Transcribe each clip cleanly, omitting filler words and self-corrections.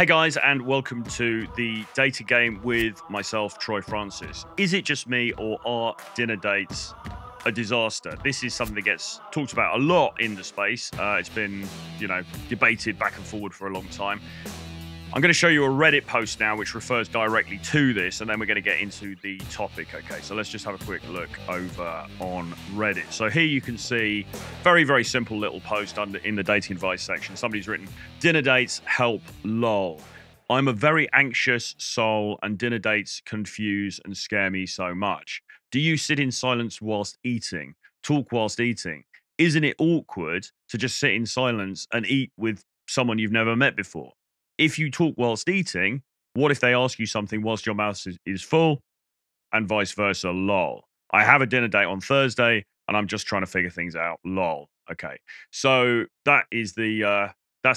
Hey guys, and welcome to the dating game with myself, Troy Francis. Is it just me, or are dinner dates a disaster? This is something that gets talked about a lot in the space. It's been, debated back and forward for a long time. I'm going to show you a Reddit post now which refers directly to this, and then we're going to get into the topic. Okay, so let's just have a quick look over on Reddit. So here you can see very, very simple little post in the dating advice section. Somebody's written, "Dinner dates help, lol. I'm a very anxious soul and dinner dates confuse and scare me so much. Do you sit in silence whilst eating? Talk whilst eating? Isn't it awkward to just sit in silence and eat with someone you've never met before? If you talk whilst eating, what if they ask you something whilst your mouth is full, and vice versa, lol. I have a dinner date on Thursday and I'm just trying to figure things out, lol." Okay, so that's the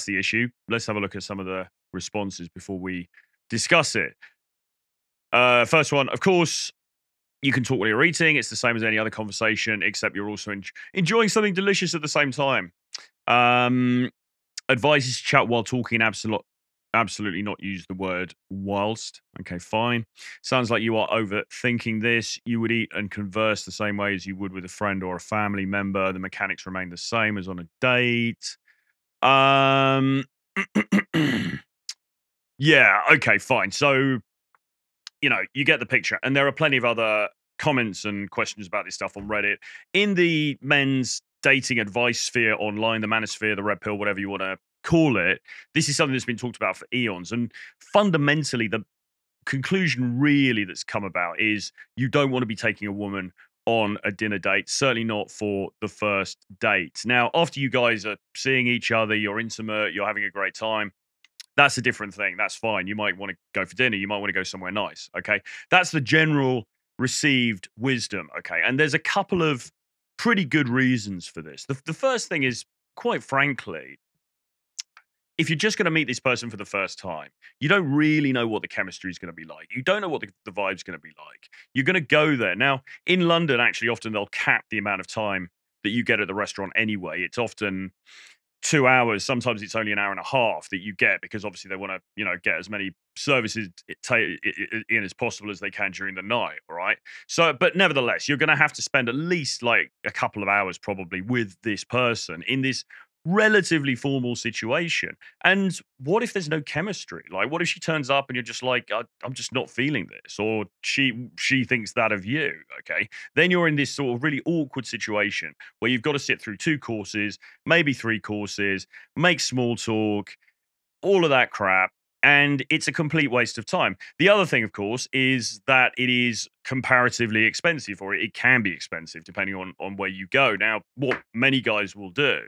issue. Let's have a look at some of the responses before we discuss it. First one, of course, you can talk while you're eating. It's the same as any other conversation, except you're also enjoying something delicious at the same time. Advice is to chat while talking. Absolutely not use the word whilst. Okay, fine. Sounds like you are overthinking this. You would eat and converse the same way as you would with a friend or a family member. The mechanics remain the same as on a date. Yeah, okay, fine. So, you get the picture. And there are plenty of other comments and questions about this stuff on Reddit. In the men's dating advice sphere online, the manosphere, the red pill, whatever you want to call it, this is something that's been talked about for eons. And fundamentally, the conclusion really that's come about is you don't want to be taking a woman on a dinner date, certainly not for the first date. Now, after you guys are seeing each other, you're intimate, you're having a great time, that's a different thing. That's fine. You might want to go for dinner. You might want to go somewhere nice. Okay. That's the general received wisdom. Okay. And there's a couple of pretty good reasons for this. The first thing is, quite frankly, if you're just going to meet this person for the first time, you don't really know what the chemistry is going to be like. You don't know what the vibe's going to be like. You're going to go there. Now, in London, actually, often they'll cap the amount of time that you get at the restaurant anyway. It's often 2 hours. Sometimes it's only an hour and a half that you get, because obviously they want to, get as many services in as possible as they can during the night. All right. So, but nevertheless, you're going to have to spend at least like a couple of hours probably with this person in this relatively formal situation. And what if there's no chemistry? Like, what if she turns up and you're just like, I'm just not feeling this, or she thinks that of you? Okay, then you're in this sort of really awkward situation where you've got to sit through 2 courses, maybe 3 courses, make small talk, all of that crap. And it's a complete waste of time. The other thing, of course, is that it is comparatively expensive, or it can be expensive depending on where you go. Now, what many guys will do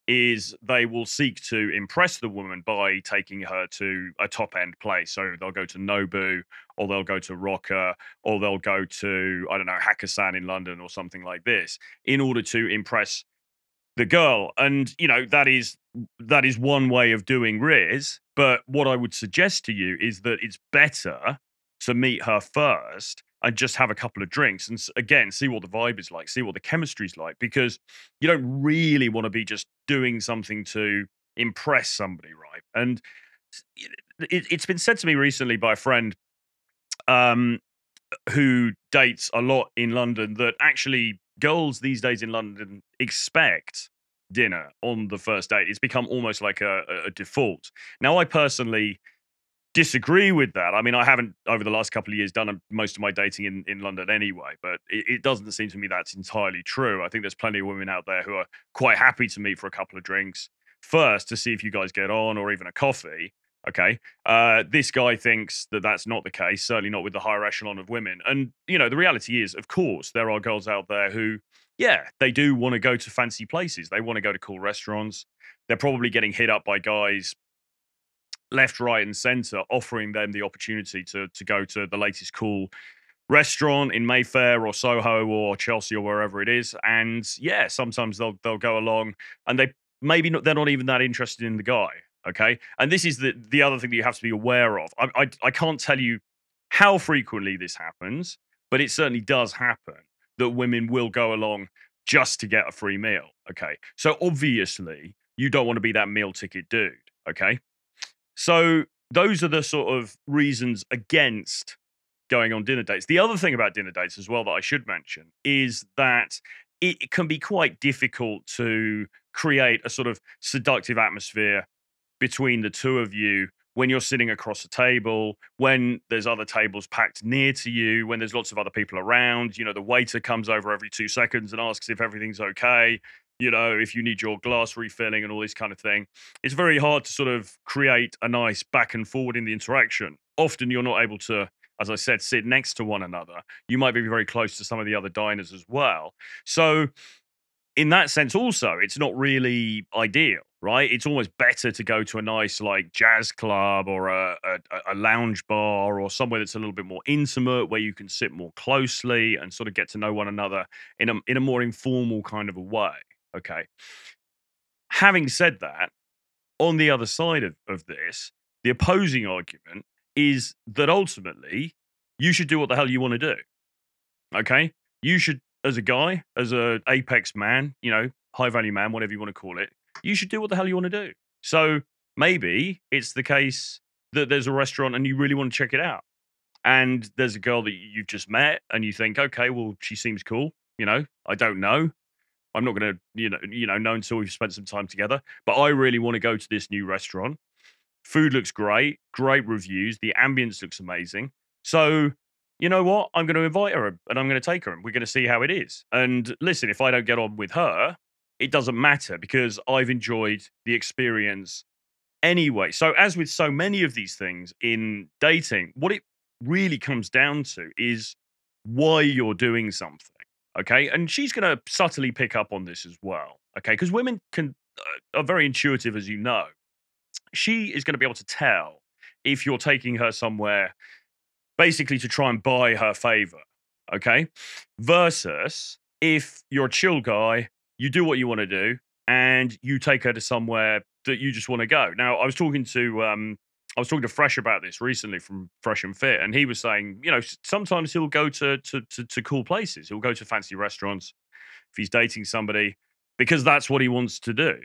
is they will seek to impress the woman by taking her to a top end place. So they'll go to Nobu, or they'll go to Rocker, or they'll go to, I don't know, Hakkasan in London or something like this, in order to impress the girl. And that is one way of doing riz. But what I would suggest to you is that it's better to meet her first and just have a couple of drinks and again see what the vibe is like, see what the chemistry's like, because you don't really want to be just doing something to impress somebody, right? And it's been said to me recently by a friend who dates a lot in London that actually girls these days in London expect dinner on the first date. It's become almost like a default. Now, I personally disagree with that. I mean, I haven't over the last couple of years done most of my dating in London anyway, but it doesn't seem to me that's entirely true. I think there's plenty of women out there who are quite happy to meet for a couple of drinks first to see if you guys get on, or even a coffee. Okay. This guy thinks that that's not the case, certainly not with the higher echelon of women. And, the reality is, of course, there are girls out there who, yeah, they do want to go to fancy places. They want to go to cool restaurants. They're probably getting hit up by guys left, right, and center, offering them the opportunity to go to the latest cool restaurant in Mayfair or Soho or Chelsea or wherever it is. And yeah, sometimes they'll go along, and they're not even that interested in the guy. Okay. And this is the other thing that you have to be aware of. I can't tell you how frequently this happens, but it certainly does happen that women will go along just to get a free meal. Okay. So obviously you don't want to be that meal ticket dude. Okay. So those are the sort of reasons against going on dinner dates. The other thing about dinner dates as well that I should mention is that it can be quite difficult to create a sort of seductive atmosphere between the two of you when you're sitting across a table, when there's other tables packed near to you, when there's lots of other people around. You know, the waiter comes over every 2 seconds and asks if everything's okay, you know, if you need your glass refilling and all this kind of thing. It's very hard to sort of create a nice back and forward in the interaction. Often you're not able to, as I said, sit next to one another. You might be very close to some of the other diners as well. So in that sense also, it's not really ideal, right? It's almost better to go to a nice like jazz club or a lounge bar or somewhere that's a little bit more intimate, where you can sit more closely and sort of get to know one another in a more informal kind of a way. Okay. Having said that, on the other side of this, the opposing argument is that ultimately you should do what the hell you want to do. Okay. You should, as a guy, as a apex man, you know, high value man, whatever you want to call it, you should do what the hell you want to do. So maybe it's the case that there's a restaurant and you really want to check it out. And there's a girl that you've just met and you think, okay, well, she seems cool. You know, I don't know. I'm not going to, know until we've spent some time together. But I really want to go to this new restaurant. Food looks great, great reviews. The ambience looks amazing. So, you know what? I'm going to invite her and I'm going to take her and we're going to see how it is. And listen, if I don't get on with her, it doesn't matter because I've enjoyed the experience anyway. So, as with so many of these things in dating, what it really comes down to is why you're doing something. Okay. And she's going to subtly pick up on this as well. Okay. Because women are very intuitive, as you know. She is going to be able to tell if you're taking her somewhere basically to try and buy her favor, okay? Versus if you're a chill guy, you do what you want to do, and you take her to somewhere that you just want to go. Now, I was talking to Fresh about this recently from Fresh and Fit, and he was saying, you know, sometimes he'll go to cool places. He'll go to fancy restaurants if he's dating somebody because that's what he wants to do,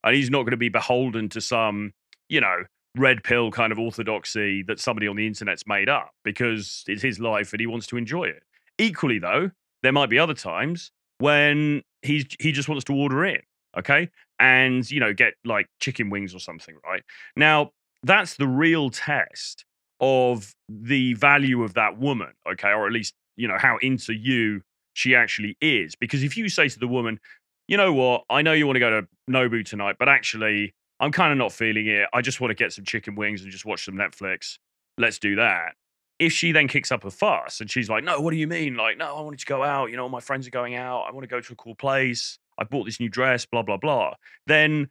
and he's not going to be beholden to some, you know, red pill kind of orthodoxy that somebody on the internet's made up because it's his life and he wants to enjoy it. Equally, though, there might be other times when he just wants to order in, okay, and get like chicken wings or something, right? Now, that's the real test of the value of that woman, okay, or at least how into you she actually is. Because if you say to the woman, you know what, I know you want to go to Nobu tonight, but actually I'm kind of not feeling it. I just want to get some chicken wings and just watch some Netflix. Let's do that. If she then kicks up a fuss and she's like, no, what do you mean? Like, no, I wanted to go out. All my friends are going out. I want to go to a cool place. I bought this new dress, blah, blah, blah. Then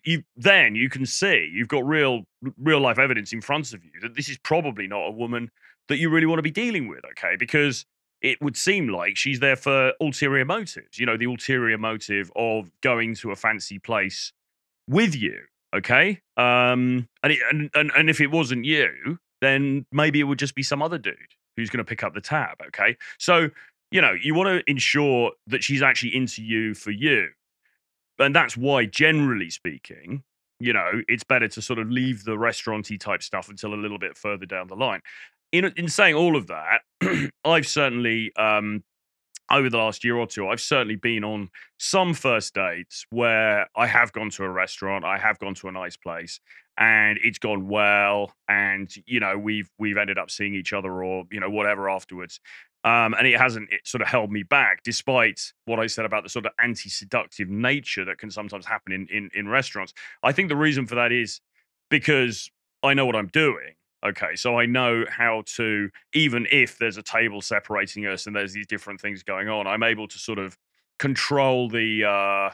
you can see you've got real life evidence in front of you that this is probably not a woman that you really want to be dealing with, okay? Because it would seem like she's there for ulterior motives, the ulterior motive of going to a fancy place with you, okay? And if it wasn't you, then maybe it would just be some other dude who's going to pick up the tab, okay? So, you want to ensure that she's actually into you for you. And that's why, generally speaking, it's better to sort of leave the restaurant-y type stuff until a little bit further down the line. In saying all of that, I've certainly over the last year or two, I've certainly been on some first dates where I have gone to a restaurant, I have gone to a nice place, and it's gone well, and we've ended up seeing each other or whatever afterwards. And it sort of held me back, despite what I said about the sort of anti-seductive nature that can sometimes happen in restaurants. I think the reason for that is because I know what I'm doing. Okay, so I know how to, even if there's a table separating us and there's these different things going on, I'm able to sort of control the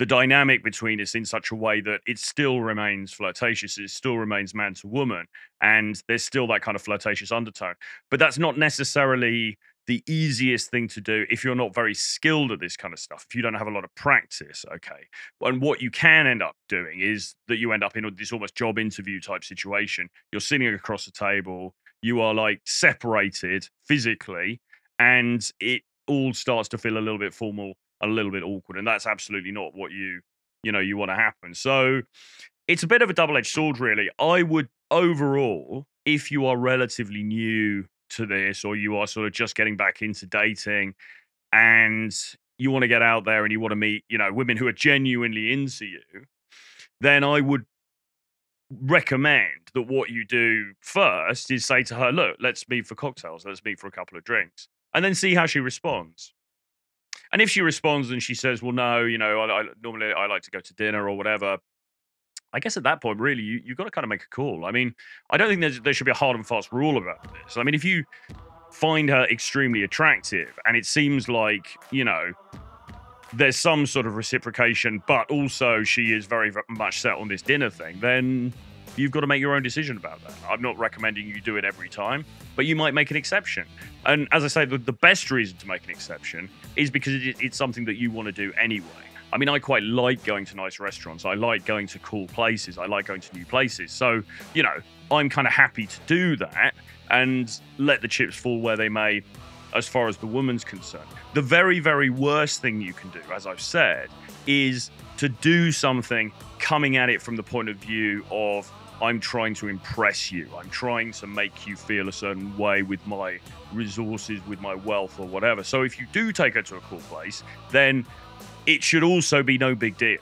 dynamic between us in such a way that it still remains flirtatious, it still remains man to woman, and there's still that kind of flirtatious undertone. But that's not necessarily the easiest thing to do if you're not very skilled at this kind of stuff, if you don't have a lot of practice, okay? And what you can end up doing is that you end up in this almost job interview type situation. You're sitting across the table, you are like separated physically, and it all starts to feel a little bit formal, a little bit awkward, and that's absolutely not what you want to happen. So it's a bit of a double-edged sword, really. overall, if you are relatively new to this, or you are sort of just getting back into dating and you want to get out there and you want to meet, you know, women who are genuinely into you, then I would recommend that what you do first is say to her, look, let's meet for cocktails, let's meet for a couple of drinks, and then see how she responds. And if she responds and she says, well, no, you know, normally I like to go to dinner or whatever, I guess at that point, really, you've got to kind of make a call. I mean, I don't think there should be a hard and fast rule about this. I mean, if you find her extremely attractive and it seems like, you know, there's some sort of reciprocation, but also she is very, very much set on this dinner thing, then you've got to make your own decision about that. I'm not recommending you do it every time, but you might make an exception. And as I say, the best reason to make an exception is because it's something that you want to do anyway. I mean, I quite like going to nice restaurants. I like going to cool places. I like going to new places. So, you know, I'm kind of happy to do that and let the chips fall where they may as far as the woman's concerned. The very, very worst thing you can do, as I've said, is to do something coming at it from the point of view of, I'm trying to impress you. I'm trying to make you feel a certain way with my resources, with my wealth or whatever. So if you do take her to a cool place, then it should also be no big deal.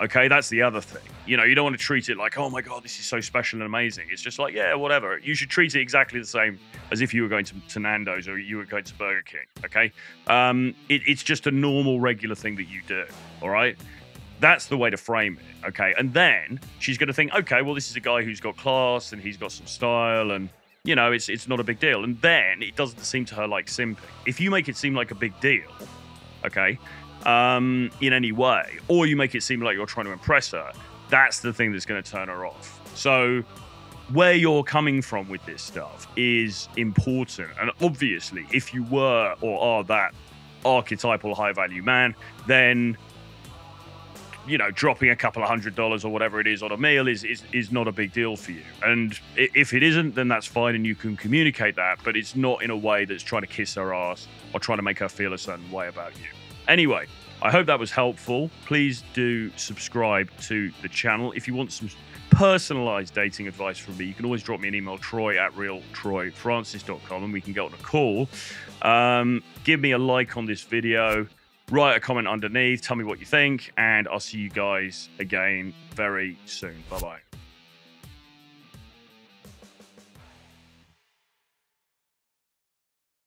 Okay, that's the other thing. You know, you don't want to treat it like, oh my God, this is so special and amazing. It's just like, yeah, whatever. You should treat it exactly the same as if you were going to Nando's or you were going to Burger King, okay? It's just a normal, regular thing that you do, all right? That's the way to frame it, okay? And then she's going to think, okay, well, this is a guy who's got class and he's got some style and, you know, it's not a big deal. And then it doesn't seem to her like simping. If you make it seem like a big deal, okay, in any way, or you make it seem like you're trying to impress her, that's the thing that's going to turn her off. So where you're coming from with this stuff is important. And obviously, if you were or are that archetypal high value man, then, you know, dropping a couple of $100 or whatever it is on a meal is not a big deal for you. And if it isn't, then that's fine and you can communicate that, but it's not in a way that's trying to kiss her ass or trying to make her feel a certain way about you. Anyway, I hope that was helpful. Please do subscribe to the channel. If you want some personalized dating advice from me, you can always drop me an email, troy@realtroyfrancis.com, and we can get on a call. Give me a like on this video. Write a comment underneath. Tell me what you think, and I'll see you guys again very soon. Bye-bye.